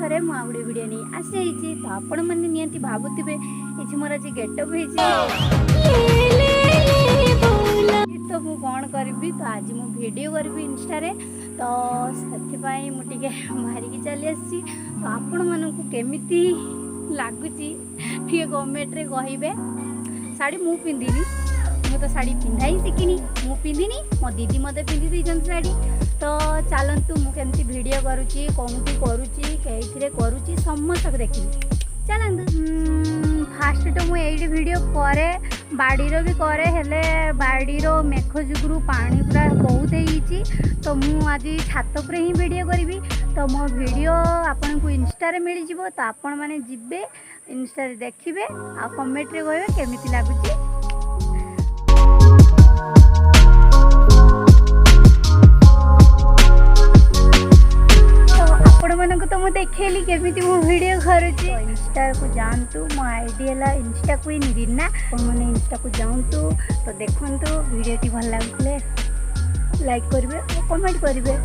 घरे मु आउडे वीडियो नहीं आसी तो आपण मैंने नियंती भावुवे ये मोर आज गेटअप तो मु कौन करी तो आज मु वीडियो करी इंस्टा तो से मुझे मारिकी चली आसी तो आपण मानक केमिति लगुच कमेंट रे कहे शाड़ी मु पिंधिनी मु तो शाड़ी पिंधा ही शिखिनी मु पिंधिनी मो दीदी मते पिंधि दी शाड़ी तो चलतु मुझे वीडियो करुच्ची कौटी करुच्ची कई करुच्ची समस्त देखी चलतु फास्ट तो मुझे वीडियो करे बाड़ीर भी करे हेले बाड़ीर मेघ जुगु पानी पूरा बहुत ही तो मु आज छात पर ही वीडियो करी तो मो वीडियो आपन को इंस्टा रे मिल जिवो तो आपण माने जिबे इंस्टा रे देखिबे आ कमेंट रे कहबे केमिति लागुची। तो मुझे देखेली केमिति मो वीडियो करुच्ची इंस्टा को जानतु मो आईडी है इंस्टा क्वीन रीना मैंने इंस्टा को जाऊँतु तो देखु वीडियो टी भल लगुले लाइक करेंगे कमेंट करेंगे।